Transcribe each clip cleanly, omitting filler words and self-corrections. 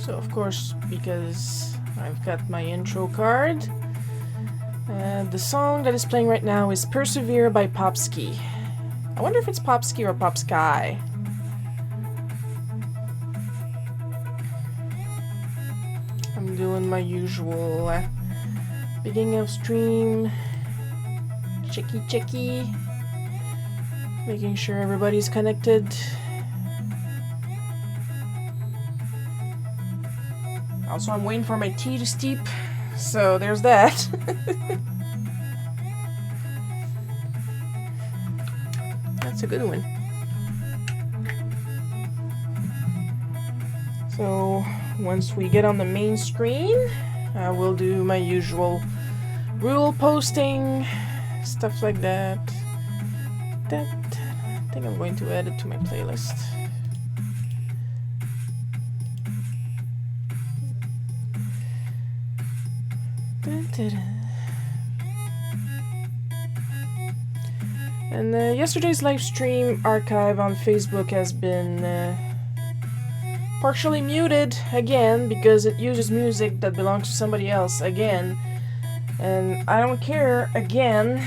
So of course, because I've got my intro card, the song that is playing right now is Persevere by Popski. I wonder if it's Popski or Popsky. I'm doing my usual beginning of stream checky, making sure everybody's connected. Also, I'm waiting for my tea to steep, so there's that. That's a good one. So once we get on the main screen, I will do my usual rule posting, stuff like that. I think I'm going to add it to my playlist. And yesterday's live stream archive on Facebook has been partially muted again because it uses music that belongs to somebody else again. And I don't care again.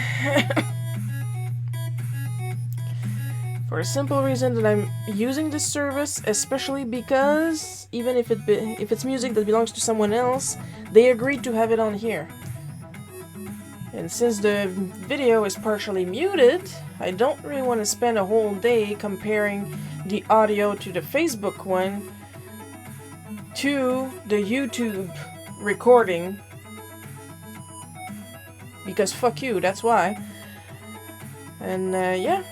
For a simple reason that I'm using this service, especially because even if it's music that belongs to someone else, they agreed to have it on here. And since the video is partially muted, I don't really want to spend a whole day comparing the audio to the Facebook one to the YouTube recording. Because fuck you, that's why. And yeah.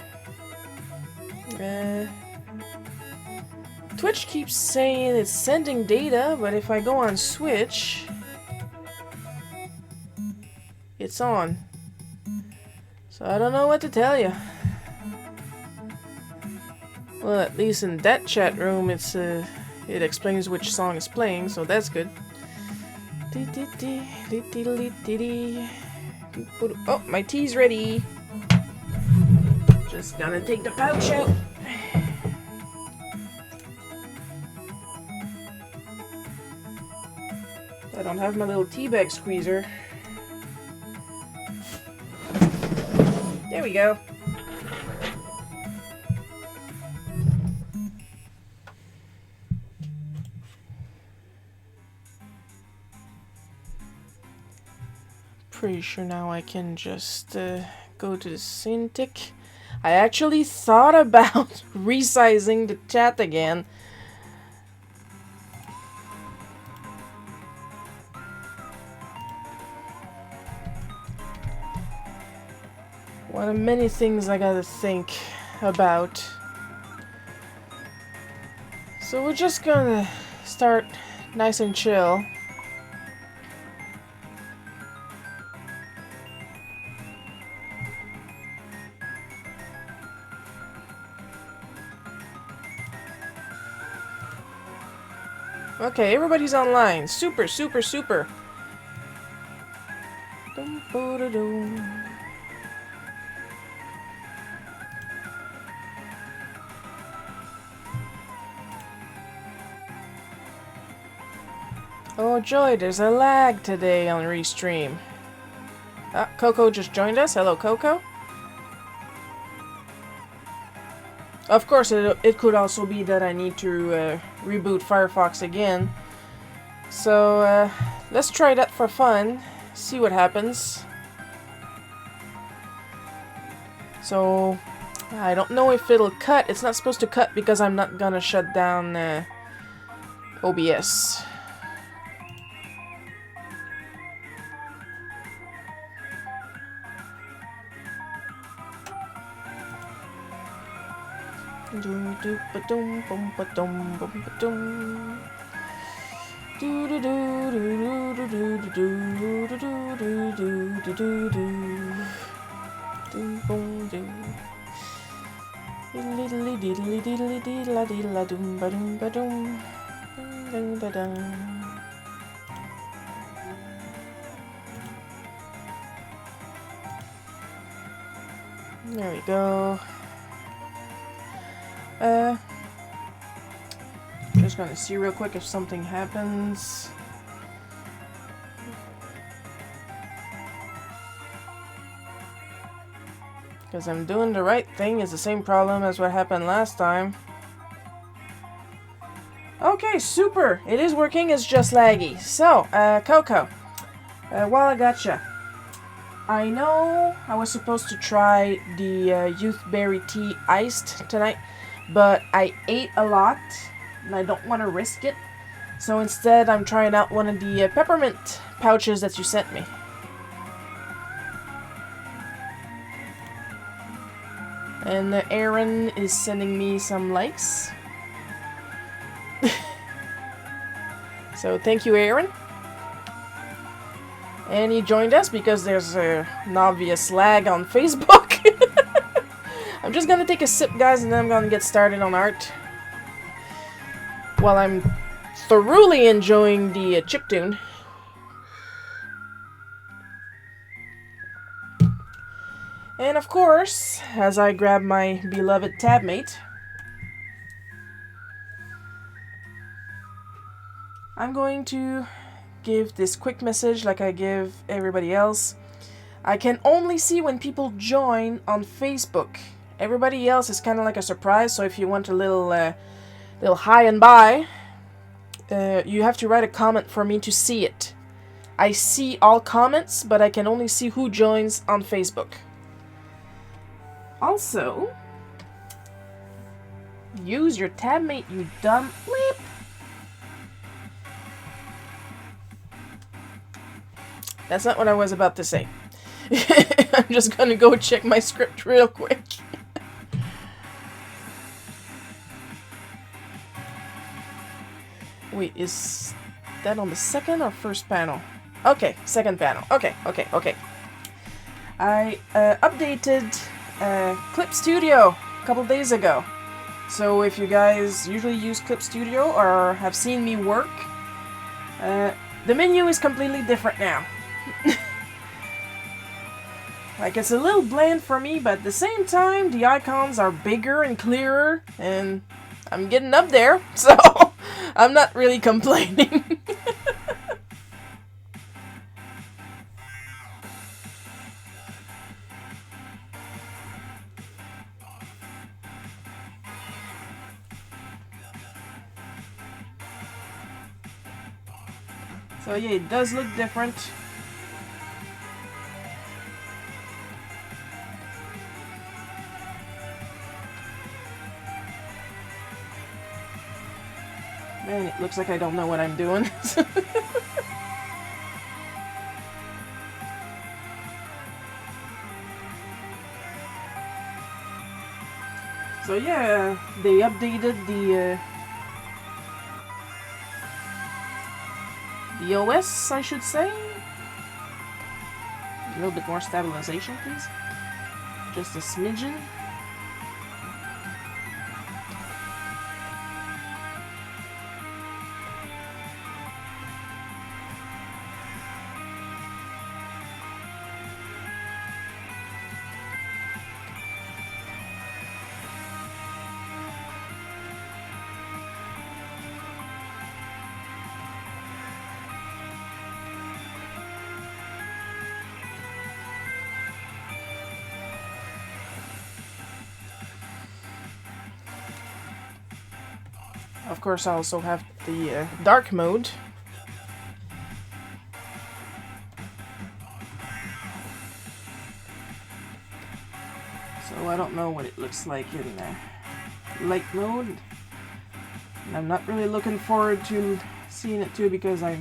Twitch keeps saying it's sending data, but if I go on Switch, it's on. So I don't know what to tell you. Well, at least in that chat room, it explains which song is playing, so that's good. Oh, my tea's ready. Just gonna take the pouch out. I don't have my little tea bag squeezer. There we go. Pretty sure now I can just go to the Cintiq. I actually thought about resizing the chat again. One of many things I gotta think about. So we're just gonna start nice and chill. Okay, everybody's online. Super, super, super. Oh joy, there's a lag today on Restream. Ah, Coco just joined us. Hello, Coco. Of course, it could also be that I need to reboot Firefox again. So, let's try that for fun. See what happens. So, I don't know if it'll cut. It's not supposed to cut because I'm not gonna shut down OBS. There we go. I'm just gonna see real quick if something happens. Because I'm doing the right thing is the same problem as what happened last time. Okay, super! It is working, it's just laggy. So, Coco, while I gotcha, I know I was supposed to try the youth berry tea iced tonight, but I ate a lot, and I don't want to risk it. So instead, I'm trying out one of the peppermint pouches that you sent me. And Aaron is sending me some likes. So thank you, Aaron. And he joined us because there's an obvious lag on Facebook. I'm just gonna take a sip, guys, and then I'm gonna get started on art. While I'm thoroughly enjoying the chiptune. And of course, as I grab my beloved tabmate, I'm going to give this quick message like I give everybody else. I can only see when people join on Facebook. Everybody else is kind of like a surprise, so if you want a little hi and bye, you have to write a comment for me to see it. I see all comments, but I can only see who joins on Facebook. Also, use your tabmate, you dumb bleep. That's not what I was about to say. I'm just gonna go check my script real quick. Wait, is that on the second or first panel? Okay, second panel. Okay. I updated Clip Studio a couple days ago. So if you guys usually use Clip Studio or have seen me work, the menu is completely different now. Like, it's a little bland for me, but at the same time, the icons are bigger and clearer, and I'm getting up there, so I'm not really complaining. So yeah, it does look different. Man, it looks like I don't know what I'm doing. So yeah, they updated the OS, I should say. A little bit more stabilization, please. Just a smidgen. Of course, I also have the dark mode. So I don't know what it looks like in light mode. And I'm not really looking forward to seeing it too because I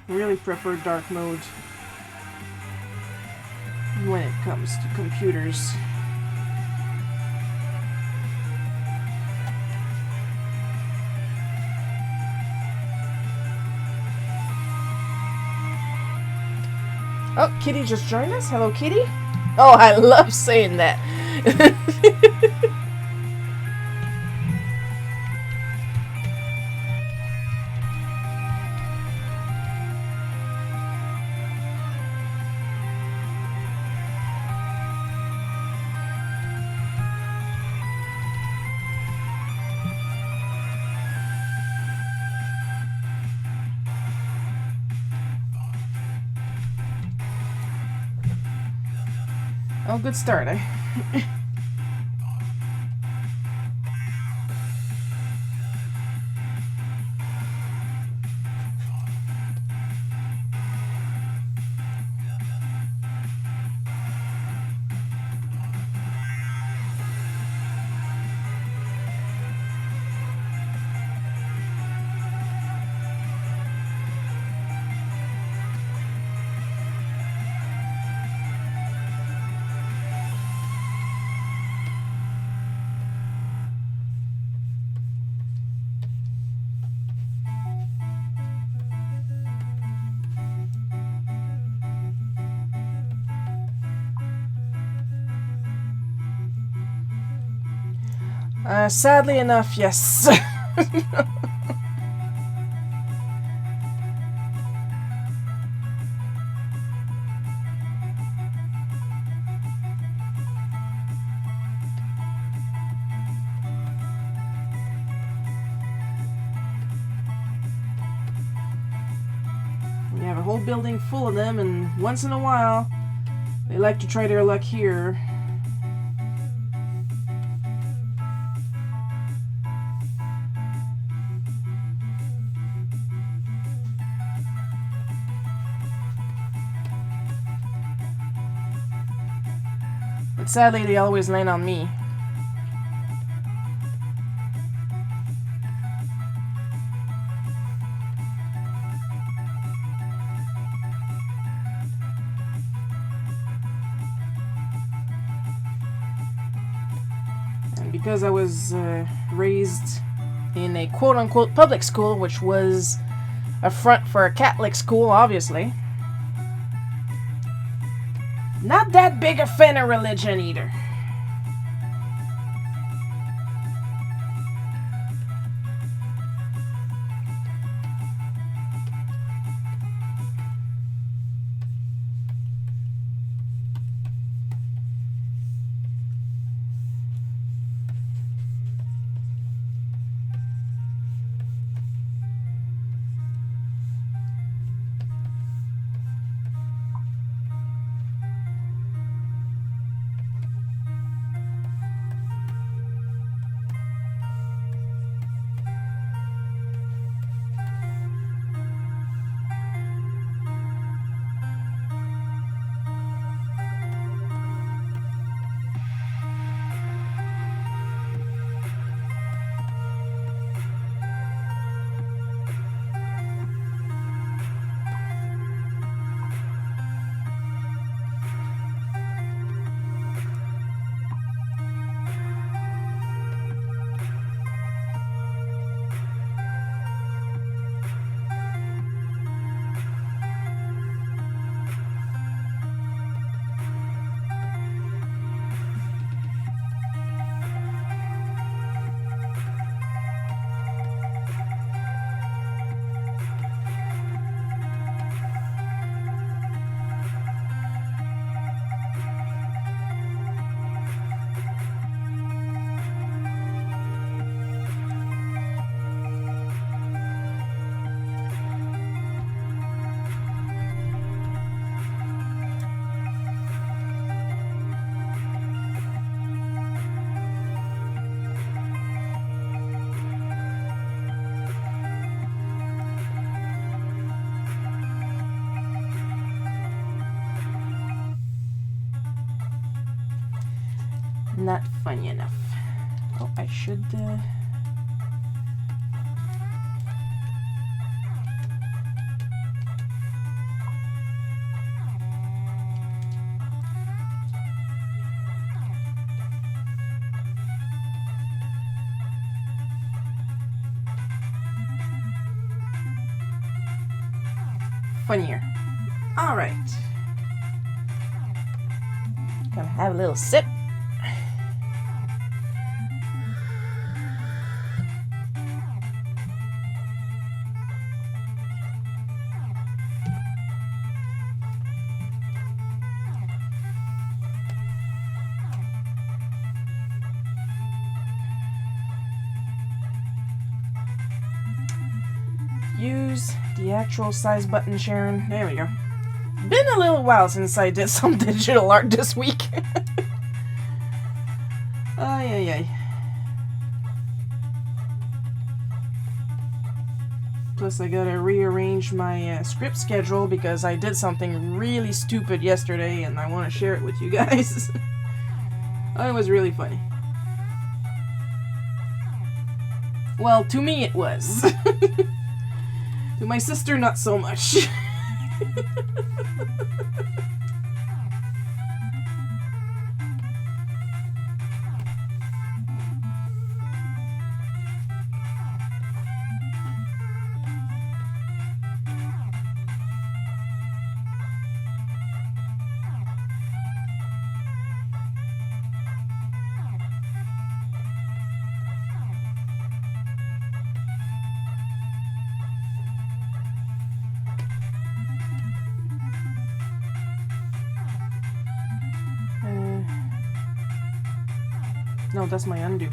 really prefer dark mode when it comes to computers. Oh, Kitty just joined us. Hello, Kitty. Oh, I love saying that. Oh, good start, eh? Sadly enough, yes. You have a whole building full of them, and once in a while, they like to try their luck here. But sadly, they always land on me. And because I was raised in a quote-unquote public school, which was a front for a Catholic school, obviously, not that big a fan of religion either. Not funny enough. Oh, I should... funnier. Alright. Gonna have a little sip. Use the actual size button, Sharon. There we go. Been a little while since I did some digital art this week. Ay, ay, ay. Plus, I gotta rearrange my script schedule because I did something really stupid yesterday and I want to share it with you guys. It was really funny. Well, to me it was. To my sister, not so much. No, that's my undo.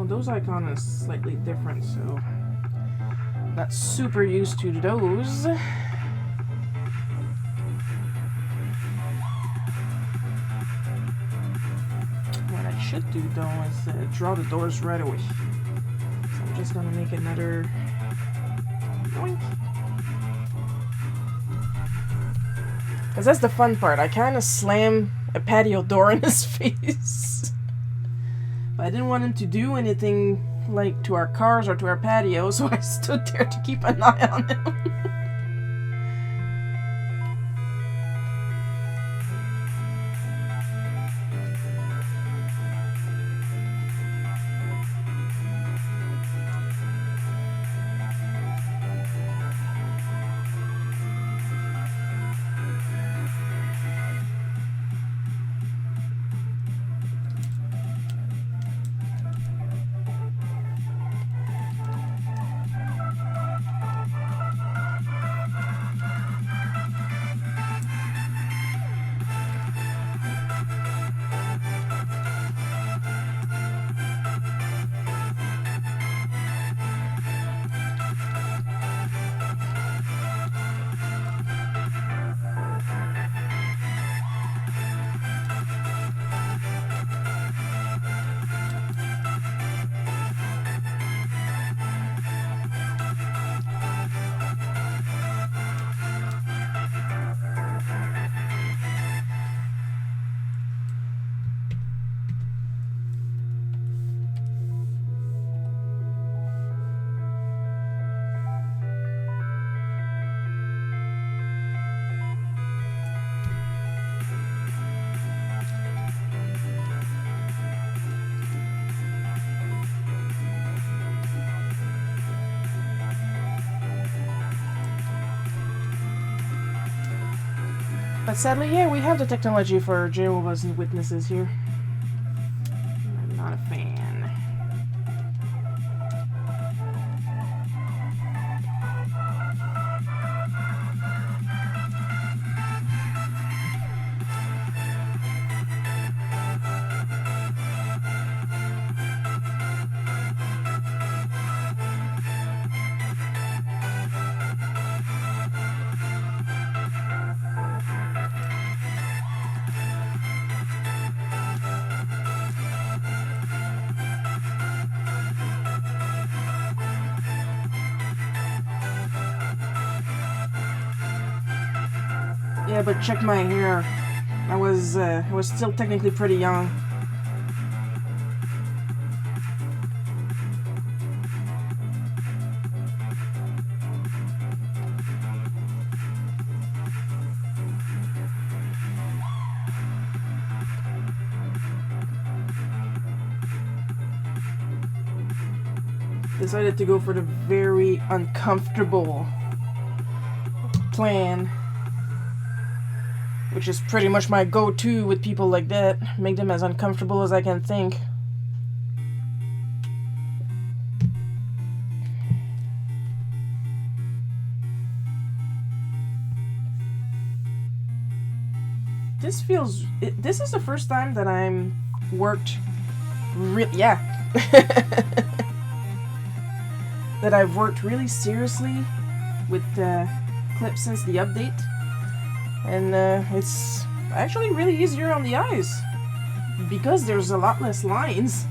Those icons are slightly different, so not super used to those. What I should do though is draw the doors right away. So I'm just gonna make another boink. Because that's the fun part. I kind of slam a patio door in his face. I didn't want him to do anything like to our cars or to our patio, so I stood there to keep an eye on him. But sadly, yeah, we have the technology for Jehovah's Witnesses here. I'm not a fan. Yeah, but check my hair. I was still technically pretty young. decided to go for the very uncomfortable plan, which is pretty much my go-to with people like that. Make them as uncomfortable as I can think. This is the first time that I'm worked that I've worked really seriously with clips since the update, and it's actually really easier on the eyes because there's a lot less lines.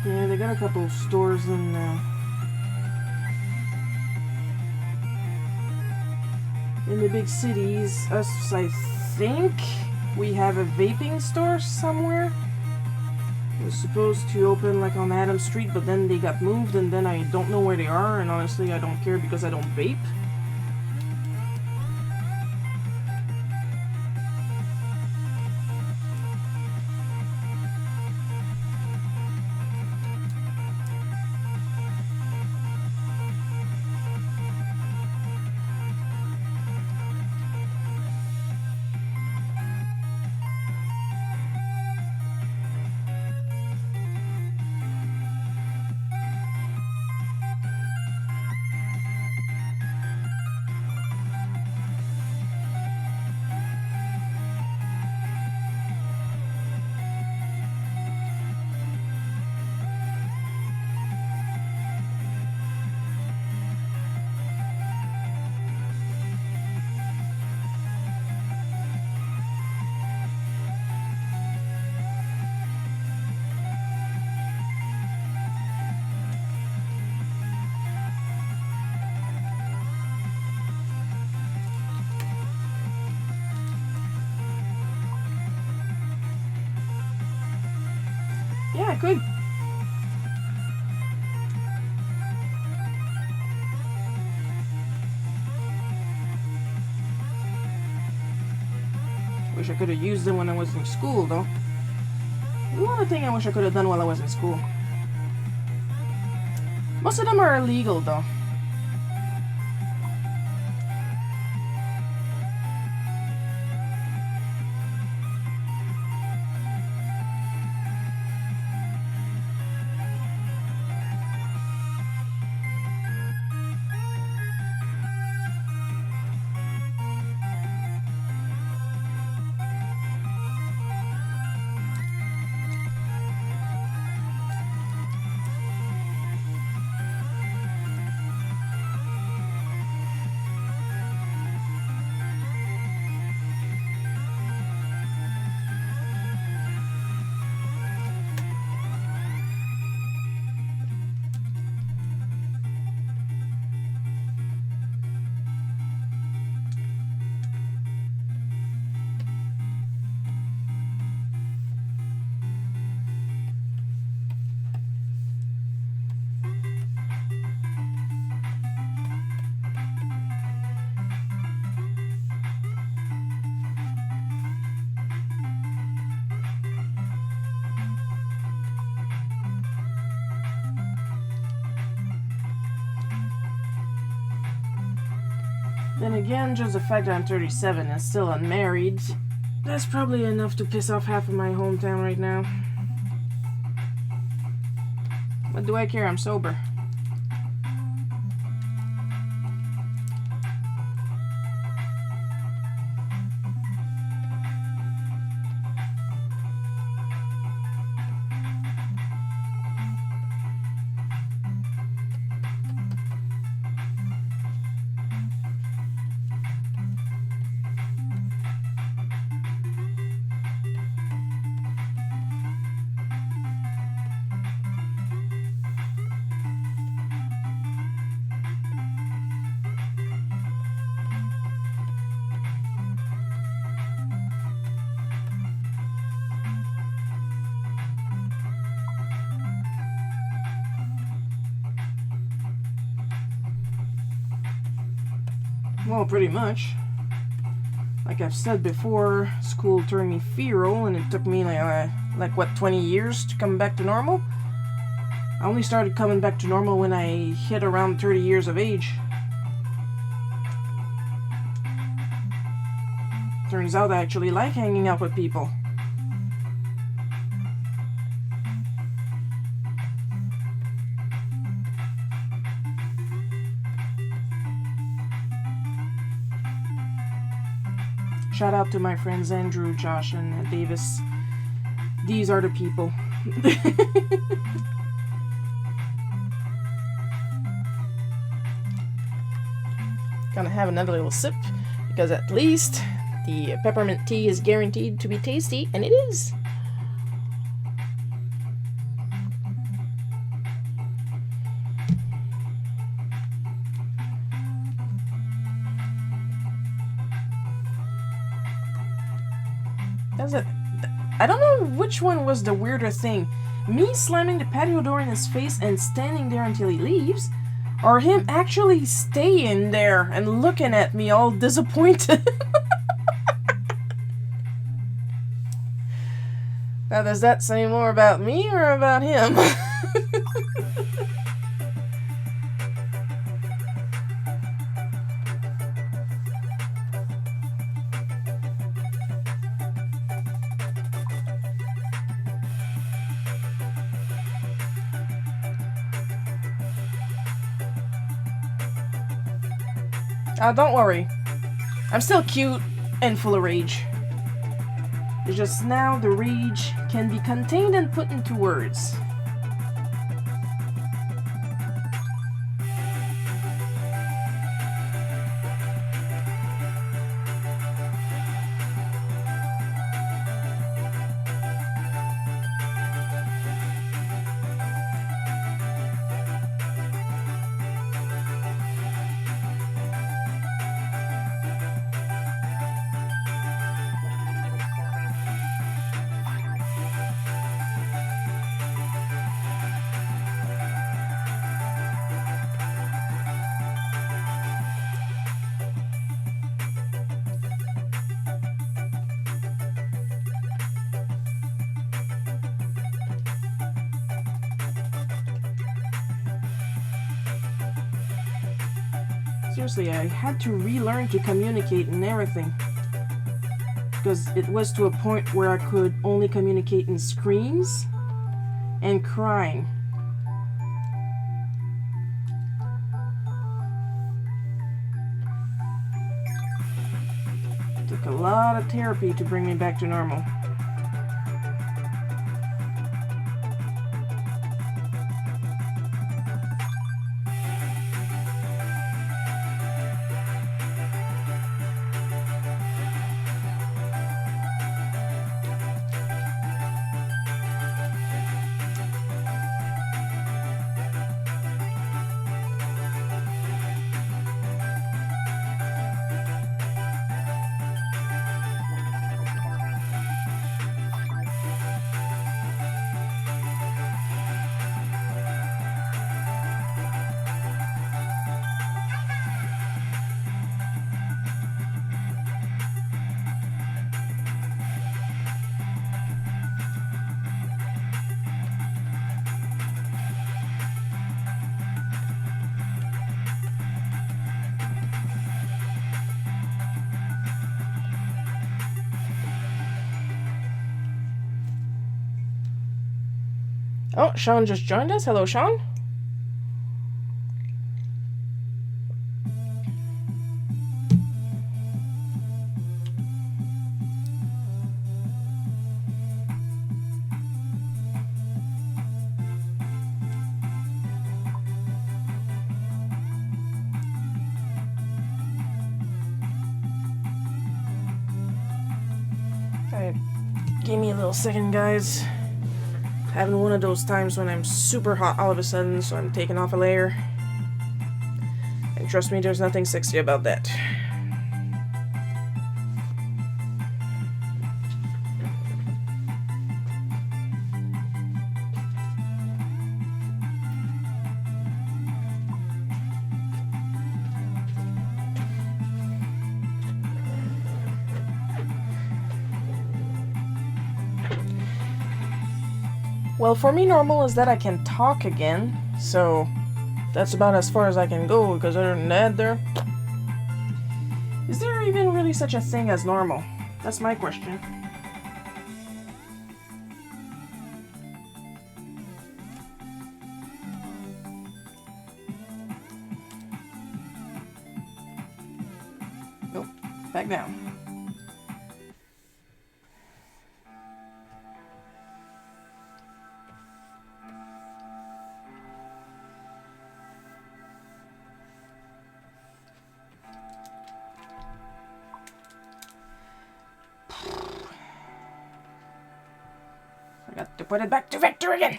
Yeah, they got a couple of stores in the big cities. Us, I think we have a vaping store somewhere. It was supposed to open like on Adams Street, but then they got moved, and then I don't know where they are, and honestly I don't care because I don't vape. Yeah, I could. Wish I could have used them when I was in school, though. One thing I wish I could have done while I was in school. Most of them are illegal, though. Then again, just the fact that I'm 37 and still unmarried, that's probably enough to piss off half of my hometown right now. What do I care? I'm sober. Well, pretty much. Like I've said before, school turned me feral, and it took me like what, 20 years to come back to normal? I only started coming back to normal when I hit around 30 years of age. Turns out I actually like hanging out with people. Shout out to my friends Andrew, Josh, and Davis. These are the people. Gonna have another little sip, because at least the peppermint tea is guaranteed to be tasty, and it is. I don't know which one was the weirder thing. Me slamming the patio door in his face and standing there until he leaves, or him actually staying there and looking at me all disappointed. Now, does that say more about me or about him? Don't worry. I'm still cute and full of rage. It's just now the rage can be contained and put into words. Seriously, I had to relearn to communicate and everything. Because it was to a point where I could only communicate in screams and crying. It took a lot of therapy to bring me back to normal. Oh, Sean just joined us. Hello, Sean. Alright, give me a little second, guys. Having one of those times when I'm super hot all of a sudden, so I'm taking off a layer. And trust me, there's nothing sexy about that. Well, for me, normal is that I can talk again, so that's about as far as I can go, because other than that, is there even really such a thing as normal? That's my question. Nope, back down. I got to put it back to Vector again.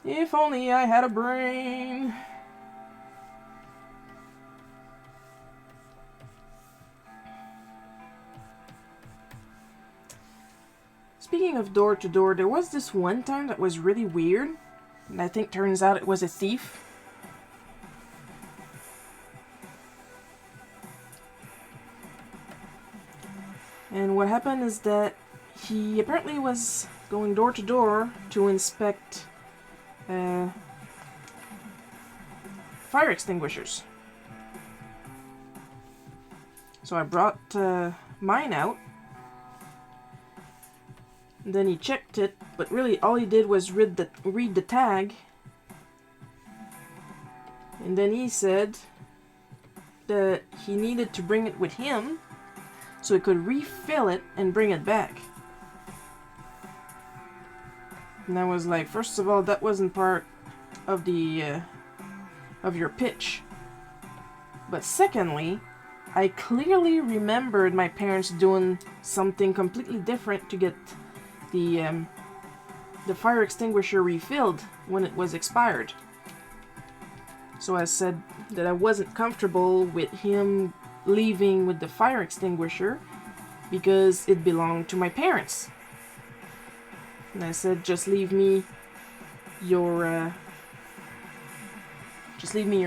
If only I had a brain. Speaking of door to door, there was this one time that was really weird, and I think turns out it was a thief. And what happened is that he apparently was going door to door to inspect fire extinguishers. So I brought mine out. And then he checked it, but really all he did was read the tag. And then he said that he needed to bring it with him so he could refill it and bring it back. And I was like, first of all, that wasn't part of the of your pitch. But secondly, I clearly remembered my parents doing something completely different to get the fire extinguisher refilled when it was expired. So I said that I wasn't comfortable with him leaving with the fire extinguisher because it belonged to my parents. And I said, just leave me your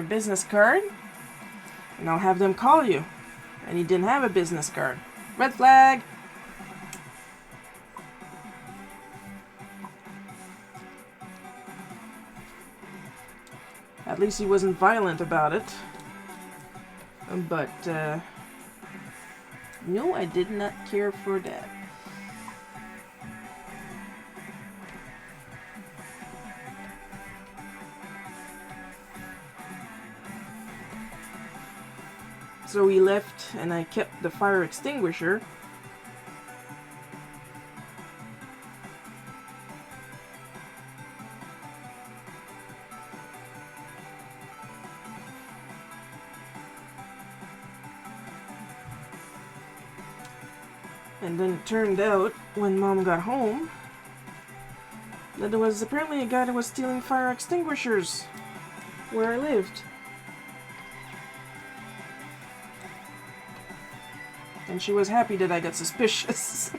business card and I'll have them call you. And he didn't have a business card. Red flag! At least he wasn't violent about it. But, no, I did not care for that. So he left, and I kept the fire extinguisher. And then it turned out, when Mom got home, that there was apparently a guy that was stealing fire extinguishers where I lived. And she was happy that I got suspicious.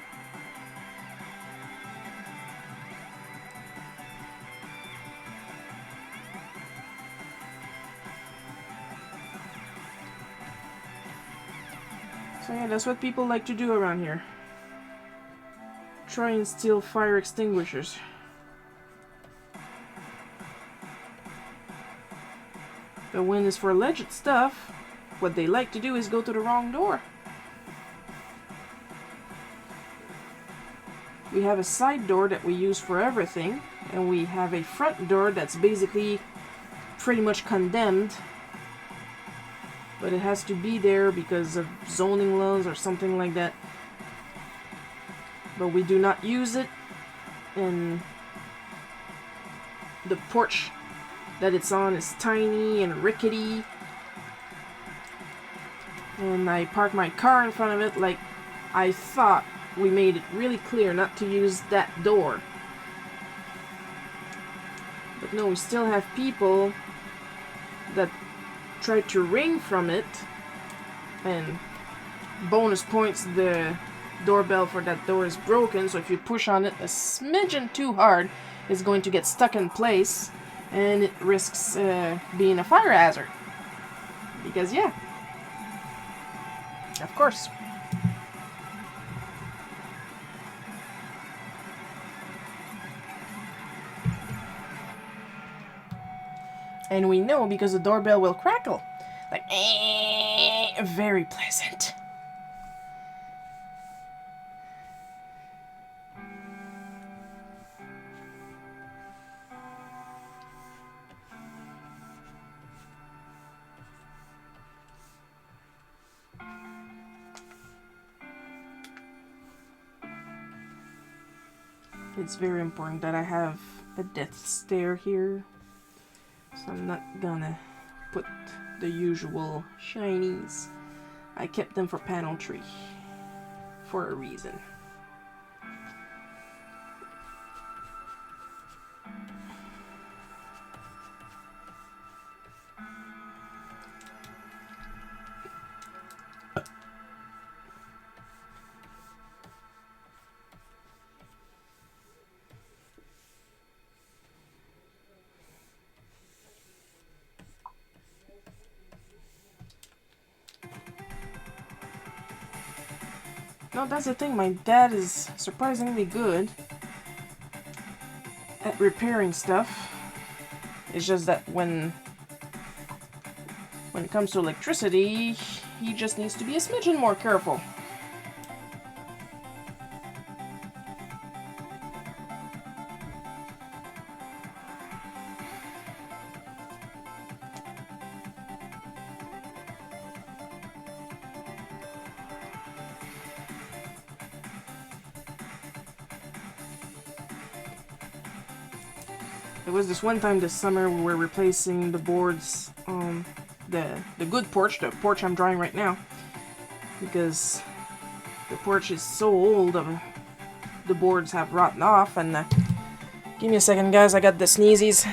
So yeah, that's what people like to do around here. Try and steal fire extinguishers. But when it's for legit stuff, what they like to do is go to the wrong door. We have a side door that we use for everything, and we have a front door that's basically pretty much condemned. But it has to be there because of zoning laws or something like that. But we do not use it, and the porch that it's on is tiny and rickety. And I park my car in front of it like I thought we made it really clear not to use that door. But no, we still have people that try to ring from it, and bonus points, the doorbell for that door is broken, so if you push on it a smidgen too hard, it's going to get stuck in place, and it risks being a fire hazard. Because yeah, of course. And we know because the doorbell will crackle. Like, very pleasant. It's very important that I have a death stare here. So I'm not gonna put the usual shinies. I kept them for panel 3 for a reason. No, that's the thing, my dad is surprisingly good at repairing stuff. It's just that when it comes to electricity, he just needs to be a smidgen more careful. There was this one time this summer we were replacing the boards on the good porch, the porch I'm drawing right now, because the porch is so old, the boards have rotten off, and give me a second guys, I got the sneezies.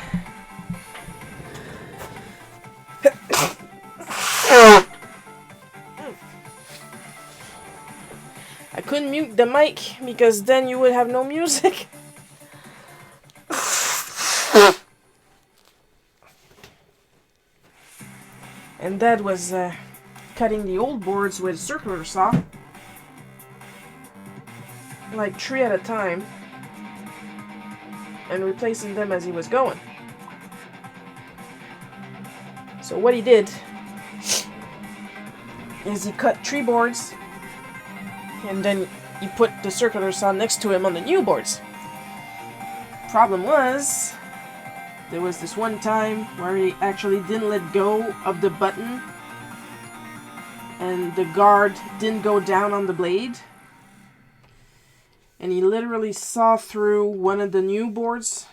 I couldn't mute the mic because then you would have no music. And Dad was cutting the old boards with a circular saw, like 3 at a time, and replacing them as he was going. So what he did is he cut 3 boards, and then he put the circular saw next to him on the new boards. Problem was, there was this one time where he actually didn't let go of the button and the guard didn't go down on the blade. And he literally saw through one of the new boards.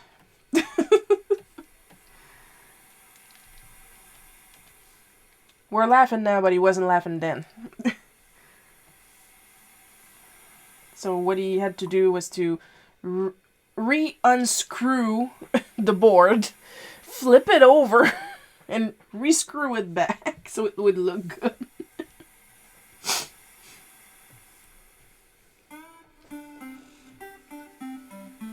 We're laughing now, but he wasn't laughing then. So what he had to do was to re-unscrew the board, flip it over, and rescrew it back so it would look good.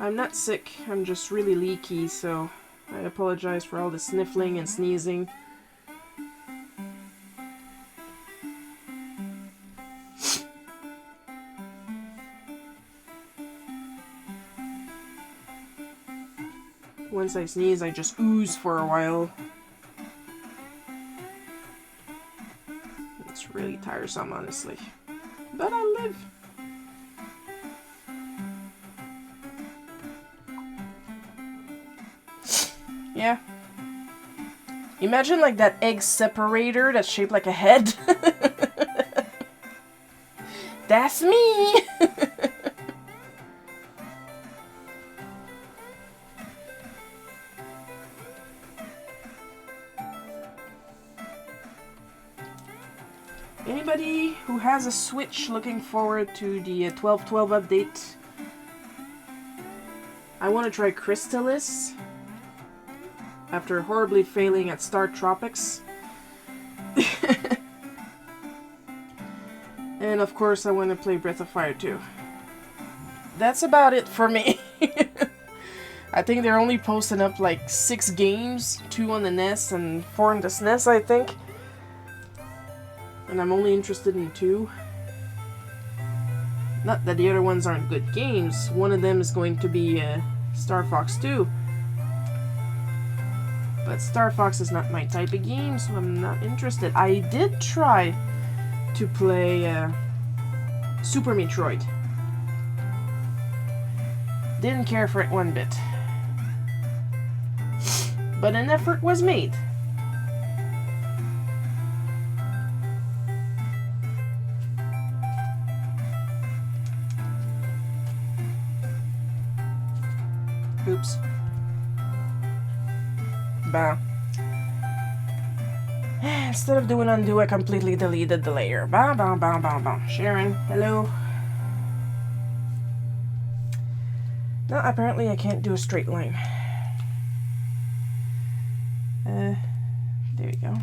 I'm not sick, I'm just really leaky, so I apologize for all the sniffling and sneezing. Once I sneeze, I just ooze for a while. It's really tiresome, honestly. But I live. Yeah. Imagine like that egg separator that's shaped like a head. That's me! Anybody who has a Switch looking forward to the 12.12 update? I want to try Crystalis after horribly failing at Star Tropics. And of course I want to play Breath of Fire too. That's about it for me. I think they're only posting up like 6 games, 2 on the NES and 4 on the SNES, I think. And I'm only interested in 2. Not that the other ones aren't good games. One of them is going to be Star Fox 2. But Star Fox is not my type of game, so I'm not interested. I did try to play Super Metroid. Didn't care for it one bit. But an effort was made. Oops. Bah. Instead of doing undo, I completely deleted the layer. Bah, bah, bah, bah, bah. Sharon, hello. No, apparently I can't do a straight line. There we go.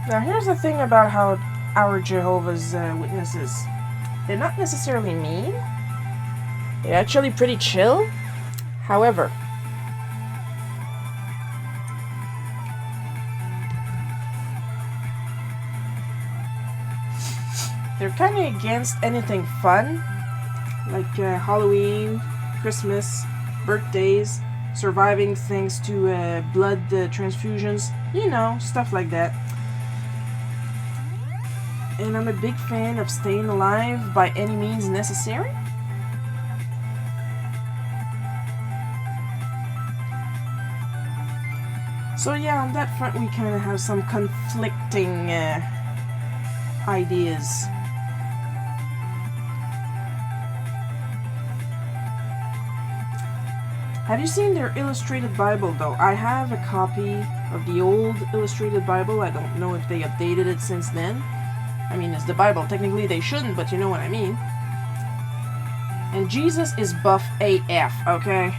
Now here's the thing about how our Jehovah's Witnesses. They're not necessarily mean. They're actually pretty chill. However, they're kind of against anything fun, like Halloween, Christmas, birthdays, surviving thanks to blood transfusions, you know, stuff like that. And I'm a big fan of staying alive by any means necessary. So yeah, on that front we kind of have some conflicting ideas. Have you seen their illustrated Bible though? I have a copy of the old illustrated Bible. I don't know if they updated it since then. I mean, it's the Bible. Technically they shouldn't, but you know what I mean. And Jesus is buff AF, okay?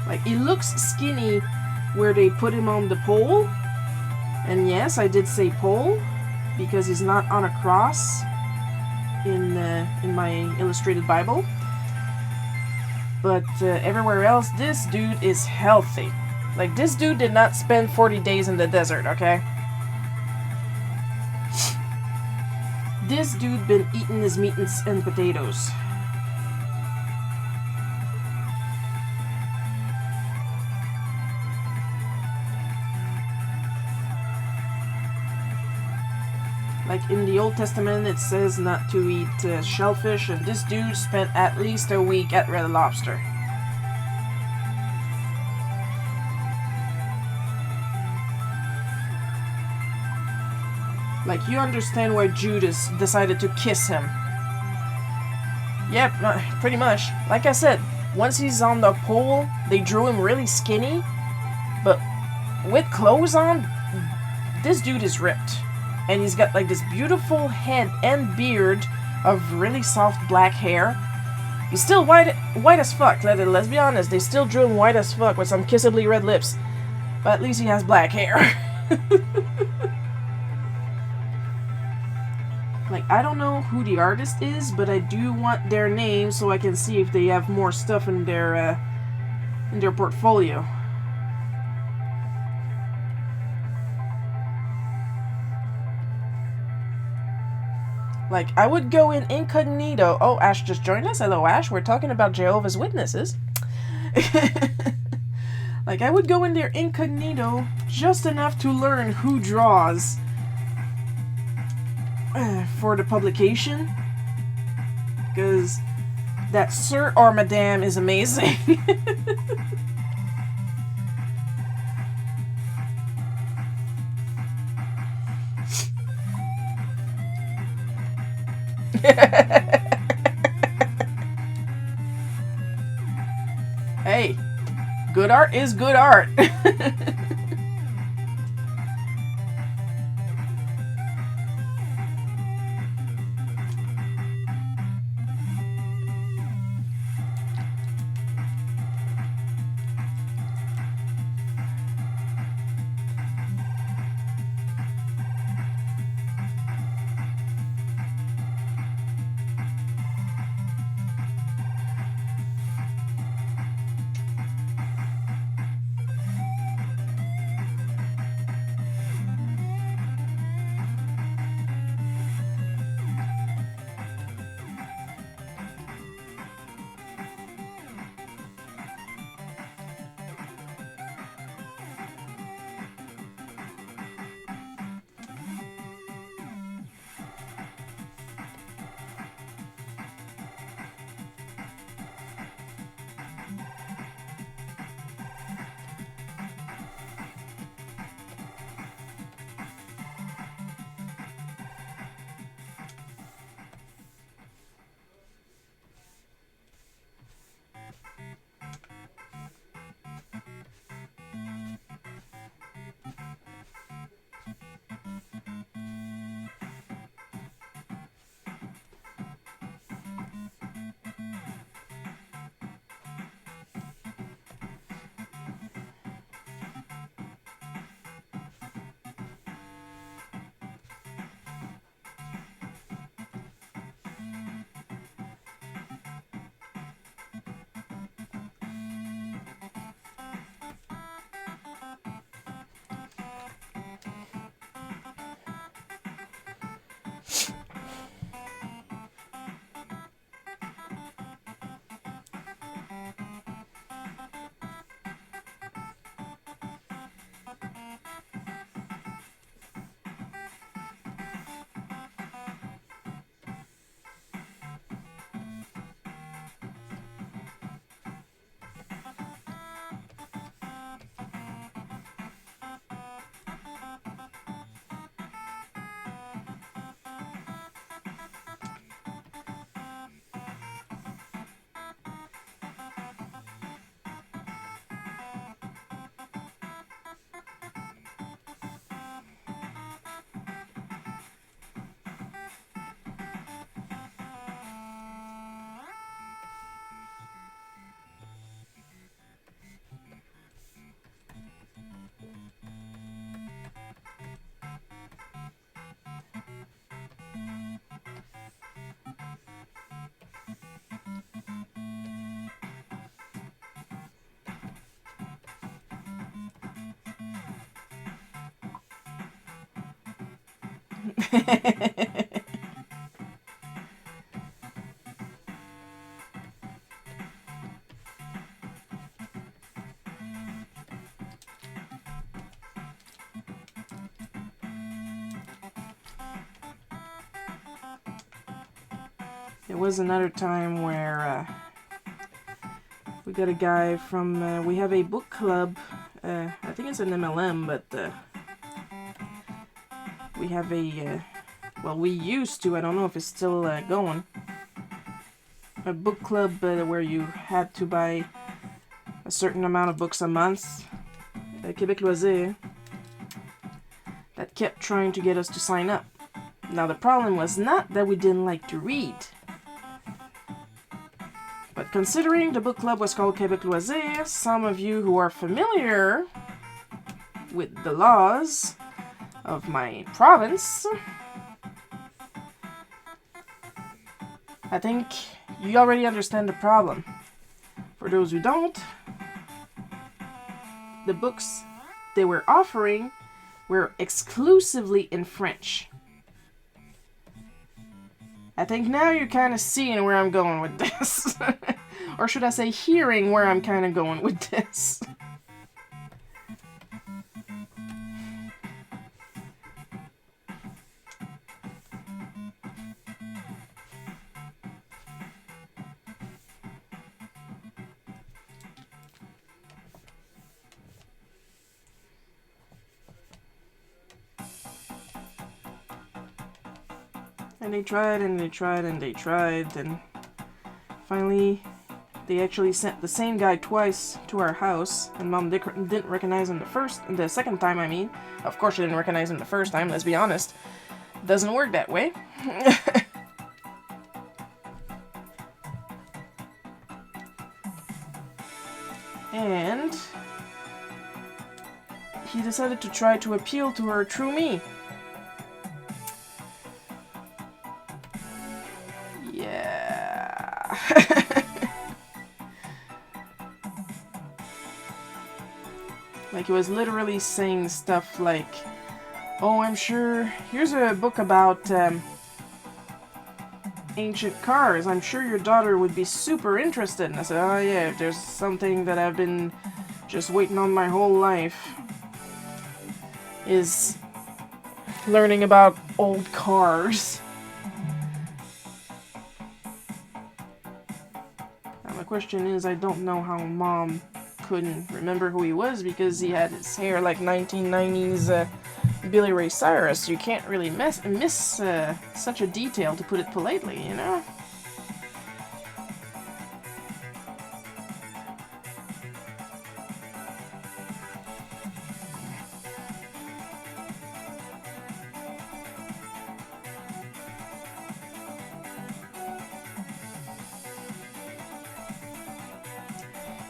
Like, he looks skinny where they put him on the pole. And yes, I did say pole, because he's not on a cross in my illustrated Bible. But everywhere else, this dude is healthy. Like, this dude did not spend 40 days in the desert, okay? This dude been eating his meat and potatoes. Like in the Old Testament, it says not to eat shellfish, and this dude spent at least a week at Red Lobster. Like, you understand why Judas decided to kiss him. Yep, pretty much. Like I said, once he's on the pole, they drew him really skinny. But with clothes on, this dude is ripped. And he's got like this beautiful head and beard of really soft black hair. He's still white as fuck. Let's be honest, they still drew him white as fuck with some kissably red lips. But at least he has black hair. Like, I don't know who the artist is, but I do want their name so I can see if they have more stuff in their portfolio. Like, I would go in incognito. Oh, Ash just joined us. Hello, Ash. We're talking about Jehovah's Witnesses. Like, I would go in there incognito just enough to learn who draws for the publication. Because that Sir or Madame is amazing. Hey, good art is good art. There was another time where we got a guy from, we have a book club, I think it's an MLM, but we have a, well, we used to, I don't know if it's still going, a book club where you had to buy a certain amount of books a month, Québec Loisir, that kept trying to get us to sign up. Now the problem was not that we didn't like to read, but considering the book club was called Québec Loisir, some of you who are familiar with the laws of my province. I think you already understand the problem. For those who don't, the books they were offering were exclusively in French. I think now you're kind of seeing where I'm going with this. Or should I say hearing where I'm kind of going with this. And they tried and they tried and they tried, and finally they actually sent the same guy twice to our house, and Mom didn't recognize him the second time, I mean. Of course she didn't recognize him the first time, let's be honest. Doesn't work that way. And he decided to try to appeal to her through me. Yeah. Like, he was literally saying stuff like, oh, I'm sure, here's a book about ancient cars. I'm sure your daughter would be super interested. And I said, oh yeah, if there's something that I've been just waiting on my whole life, is learning about old cars. Now the question is, I don't know how Mom couldn't remember who he was, because he had his hair like 1990s Billy Ray Cyrus. You can't really miss such a detail, to put it politely, you know?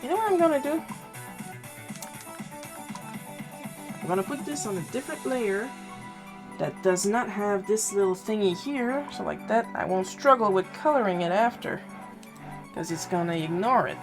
You know what I'm gonna do? I'm gonna put this on a different layer that does not have this little thingy here, so like that I won't struggle with coloring it after, because it's gonna ignore it.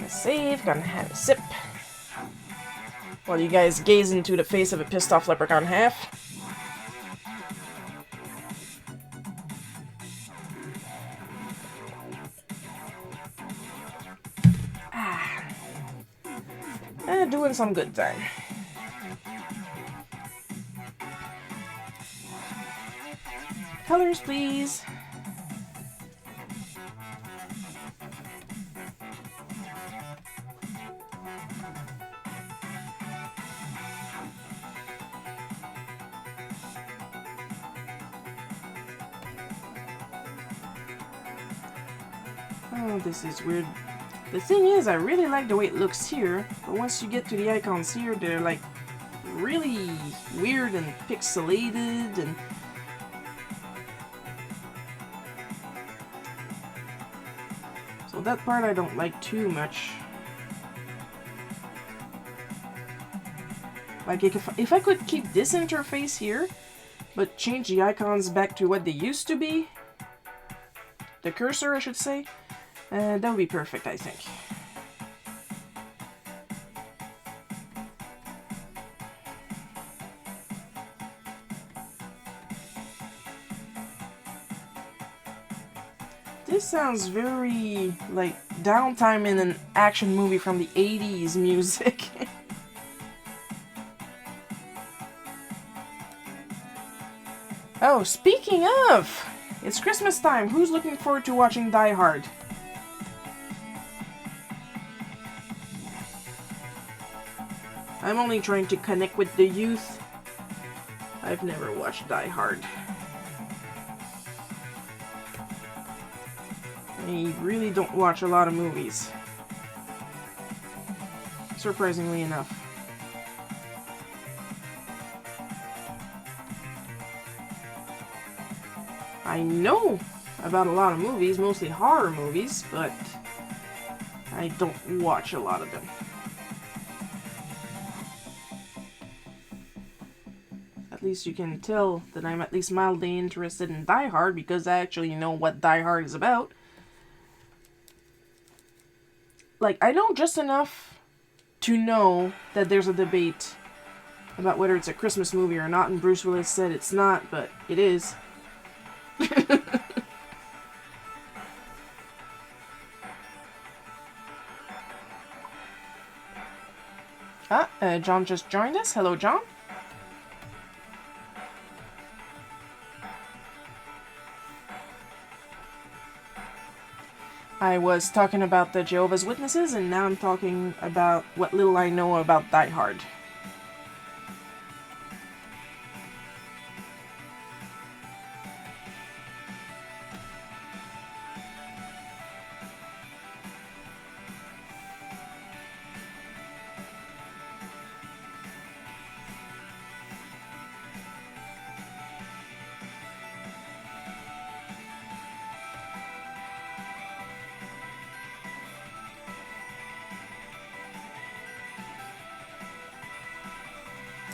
Save, gonna have a sip. While you guys gaze into the face of a pissed off leprechaun half. Doing some good time. Colors, please. Oh, this is weird. The thing is, I really like the way it looks here, but once you get to the icons here, they're like really weird and pixelated, and so that part I don't like too much. Like, if I could keep this interface here, but change the icons back to what they used to be, the cursor, I should say, that would be perfect, I think. This sounds very, like, downtime in an action movie from the 80s music. Oh, speaking of, it's Christmas time. Who's looking forward to watching Die Hard? I'm only trying to connect with the youth. I've never watched Die Hard. I really don't watch a lot of movies. Surprisingly enough. I know about a lot of movies, mostly horror movies, but I don't watch a lot of them. At least you can tell that I'm at least mildly interested in Die Hard because I actually know what Die Hard is about. Like, I know just enough to know that there's a debate about whether it's a Christmas movie or not, and Bruce Willis said it's not, but it is. John just joined us. Hello, John. I was talking about the Jehovah's Witnesses, and now I'm talking about what little I know about Die Hard.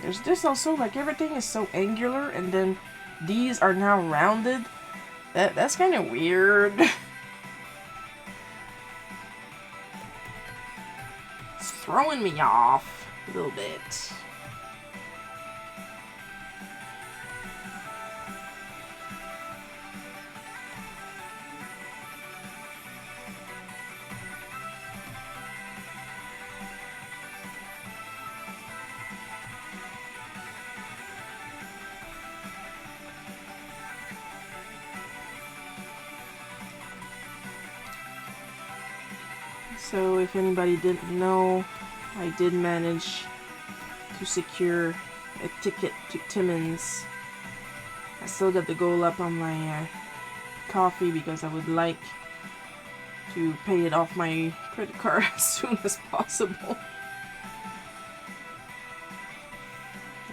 There's this also, like, everything is so angular, and then these are now rounded. That's kind of weird. It's throwing me off a little bit. So if anybody didn't know, I did manage to secure a ticket to Timmins. I still got the goal up on my coffee because I would like to pay it off my credit card as soon as possible.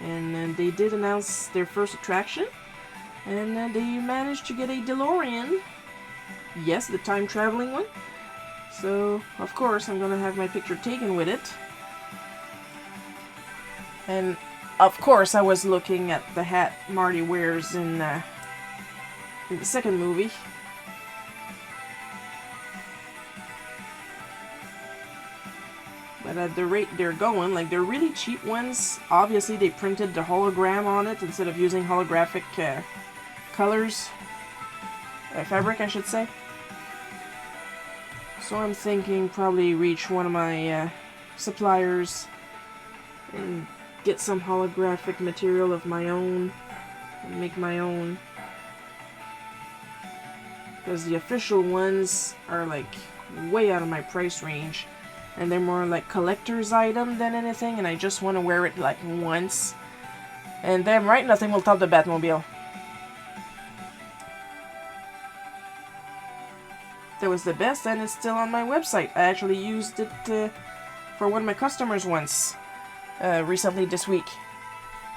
And they did announce their first attraction, and they managed to get a DeLorean. Yes, the time-traveling one. So, of course, I'm gonna have my picture taken with it. And, of course, I was looking at the hat Marty wears in the second movie. But at the rate they're going, like, they're really cheap ones. Obviously, they printed the hologram on it instead of using holographic colors. Fabric, I should say. So I'm thinking probably reach one of my suppliers and get some holographic material of my own and make my own. Because the official ones are like way out of my price range, and they're more like collector's item than anything, and I just want to wear it like once. And then right, nothing will top the Batmobile. That was the best, and it's still on my website. I actually used it for one of my customers once, recently this week.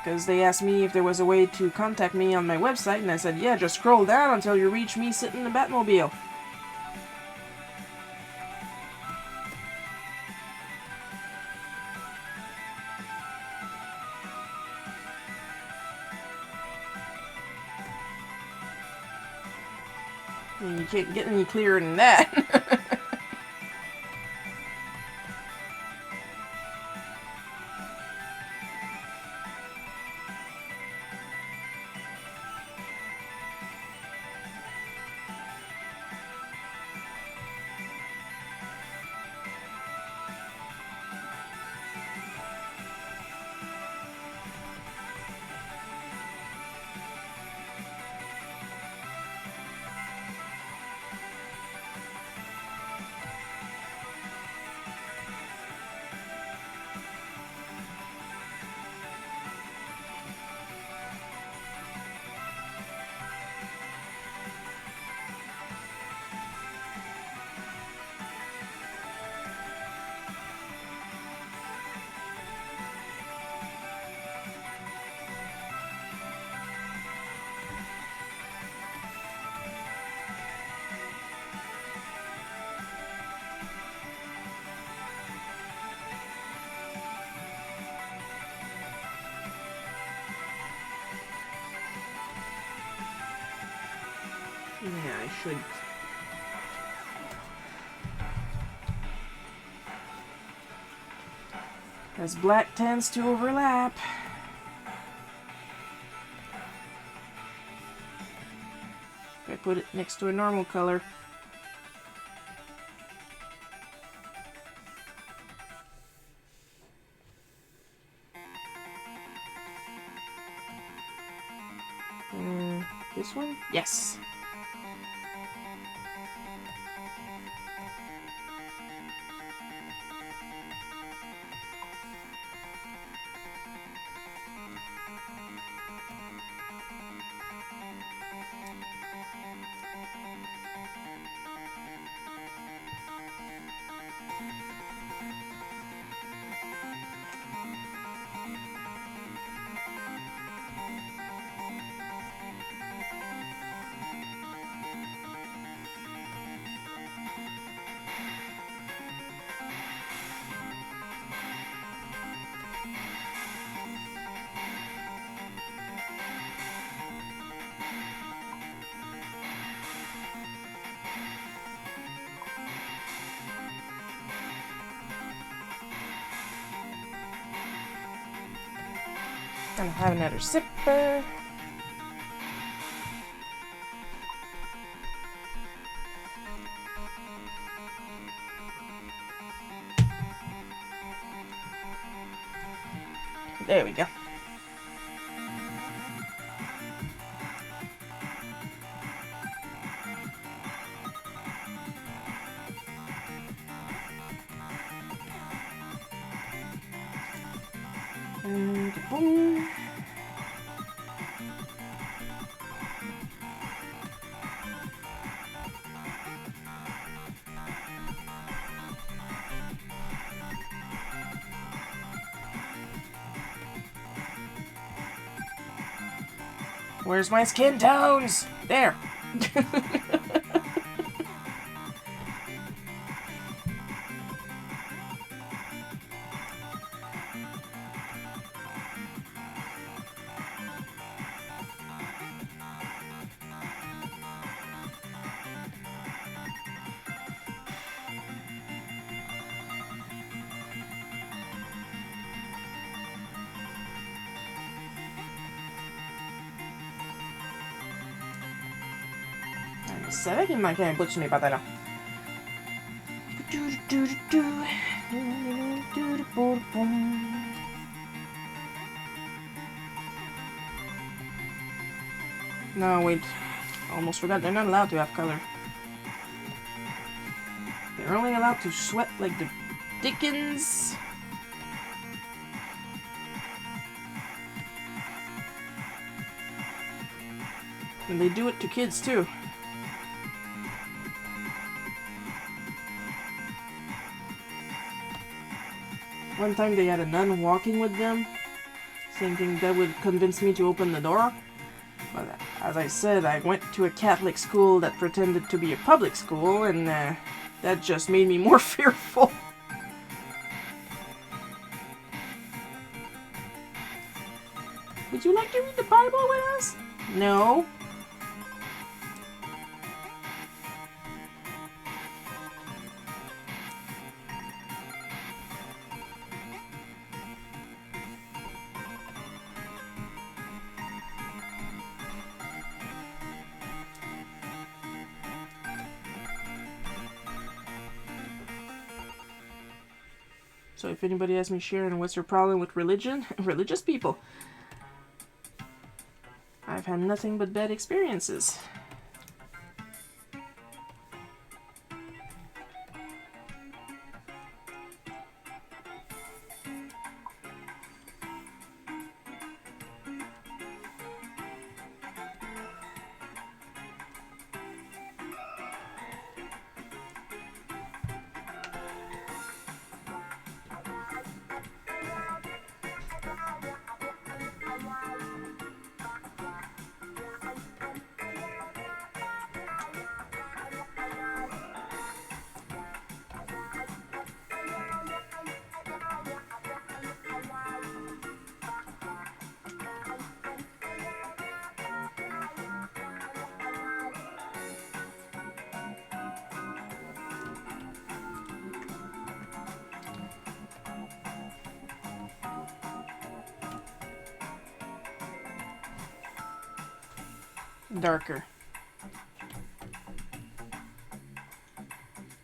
Because they asked me if there was a way to contact me on my website, and I said, yeah, just scroll down until you reach me sitting in the Batmobile. You can't get any clearer than that. Yeah, I should. As black tends to overlap. If I put it next to a normal color. This one? Yes. Gonna have another sipper. There we go. And boom. Where's my skin tones? There. Savais qu'il me manquait un bout sur mes pantalons. No, wait. Almost forgot. They're not allowed to have color. They're only allowed to sweat like the dickens. And they do it to kids too. One time they had a nun walking with them, thinking that would convince me to open the door. But as I said, I went to a Catholic school that pretended to be a public school, and that just made me more fearful. Would you like to read the Bible with us? No. So if anybody asks me, Sharon, what's your problem with religion? Religious people. I've had nothing but bad experiences. Darker.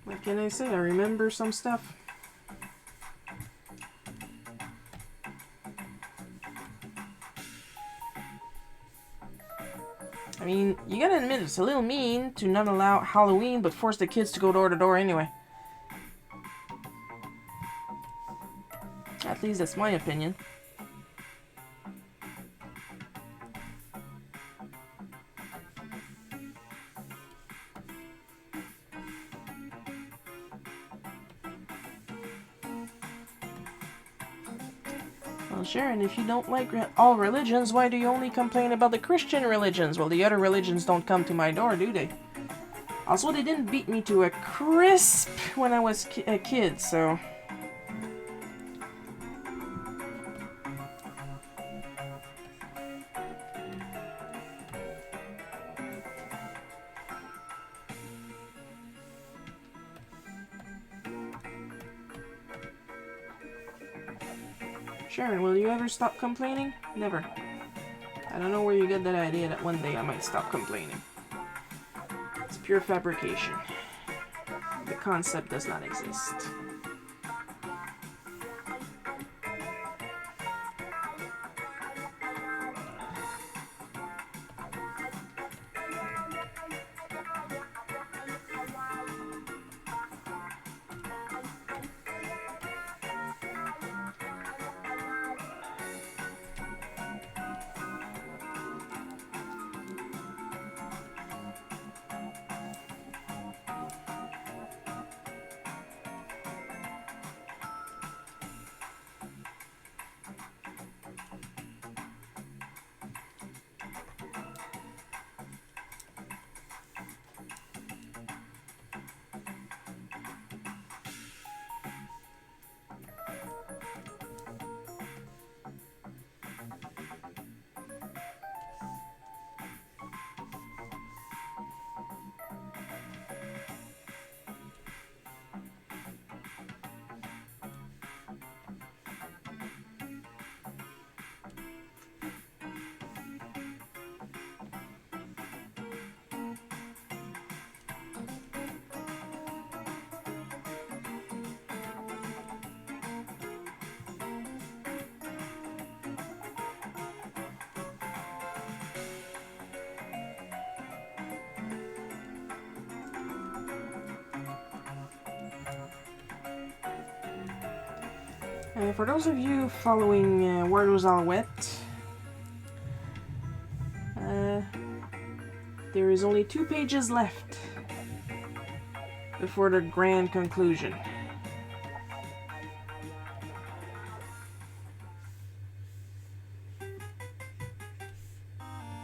What can I say? I remember some stuff. I mean, you gotta admit it's a little mean to not allow Halloween but force the kids to go door to door anyway. At least that's my opinion. Well, Sharon, if you don't like all religions, why do you only complain about the Christian religions? Well, the other religions don't come to my door, do they? Also, they didn't beat me to a crisp when I was a kid, so... Sharon, will you ever stop complaining? Never. I don't know where you get that idea that one day I might stop complaining. It's pure fabrication. The concept does not exist. For those of you following Word Was All Wet, there is only 2 pages left before the grand conclusion.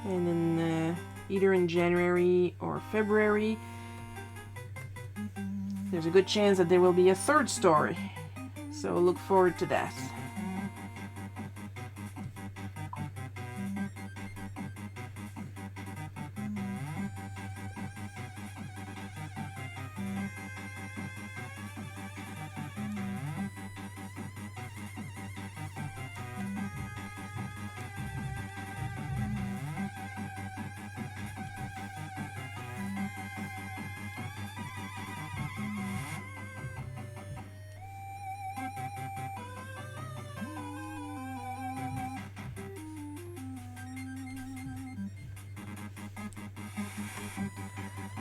And then either in January or February, there's a good chance that there will be a 3rd story. So look forward to that.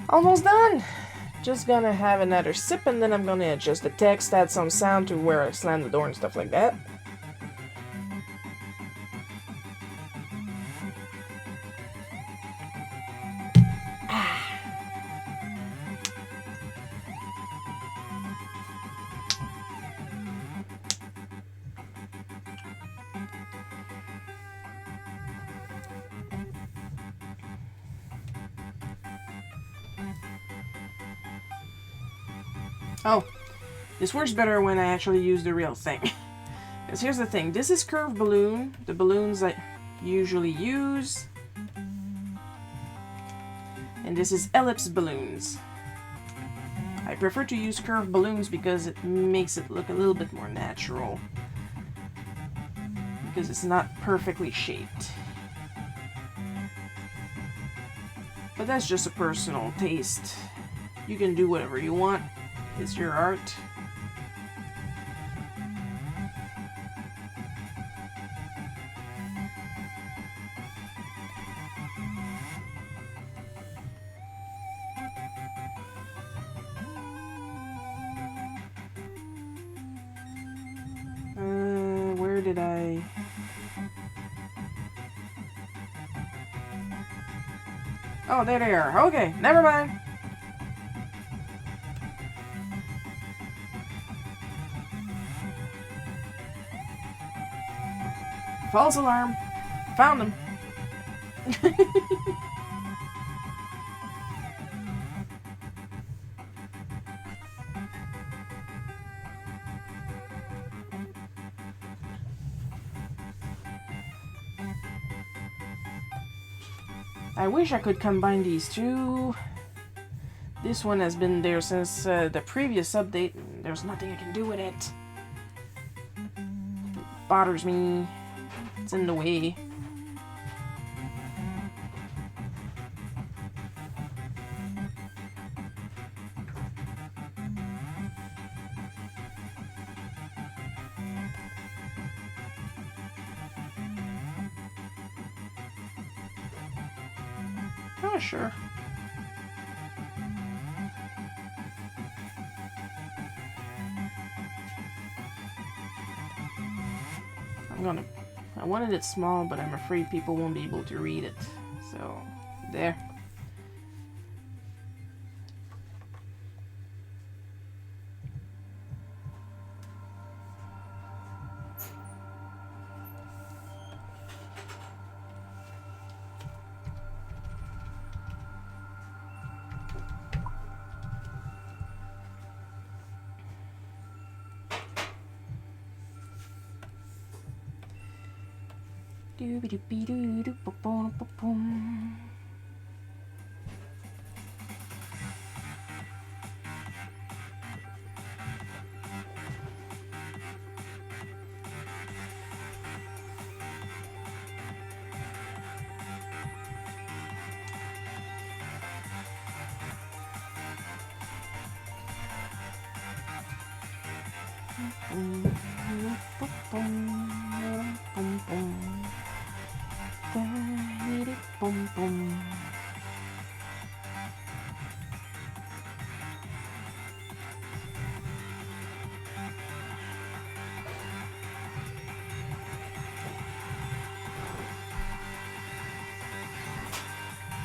Almost done! Just gonna have another sip and then I'm gonna adjust the text, add some sound to where I slam the door and stuff like that. Oh, this works better when I actually use the real thing. Because here's the thing, this is curved balloon, the balloons I usually use. And this is ellipse balloons. I prefer to use curved balloons because it makes it look a little bit more natural. Because it's not perfectly shaped. But that's just a personal taste. You can do whatever you want. It's your art. Where did I... Oh, there they are. Okay, never mind. False alarm. Found them. I wish I could combine these two. This one has been there since the previous update. There's nothing I can do with it. It bothers me. It's in the way. Oh, sure. I wanted it small, but I'm afraid people won't be able to read it. So, there.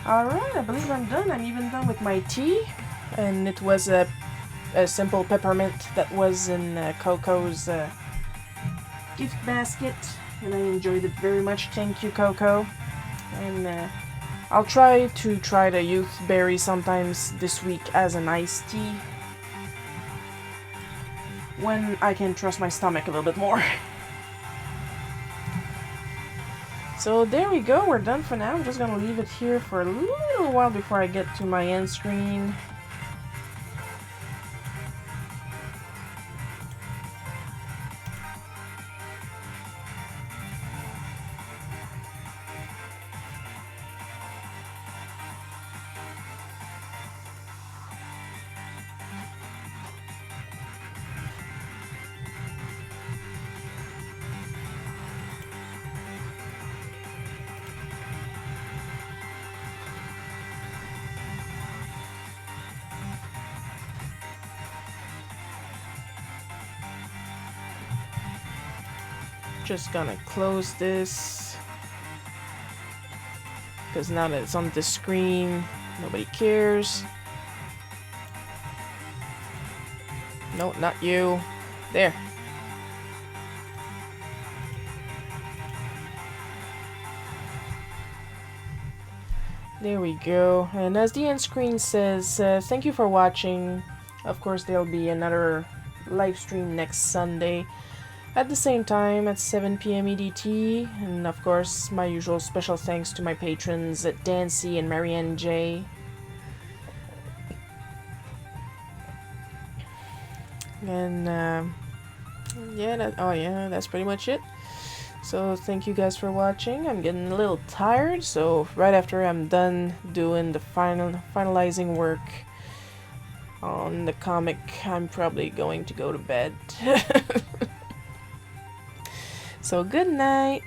Alright, I believe I'm done. I'm even done with my tea. And it was a simple peppermint that was in Coco's gift basket. And I enjoyed it very much. Thank you, Coco. And I'll try the youth berry sometimes this week as an iced tea. When I can trust my stomach a little bit more. So there we go, we're done for now. I'm just gonna leave it here for a little while before I get to my end screen. just gonna close this, because now that it's on the screen, nobody cares. No, not you. There. There we go. And as the end screen says, thank you for watching. Of course, there'll be another live stream next Sunday at the same time at 7 p.m. EDT. And of course, my usual special thanks to my patrons at Dancy and Marianne J. And yeah, that's pretty much it. So thank you guys for watching. I'm getting a little tired, so right after I'm done doing the finalizing work on the comic, I'm probably going to go to bed. So good night.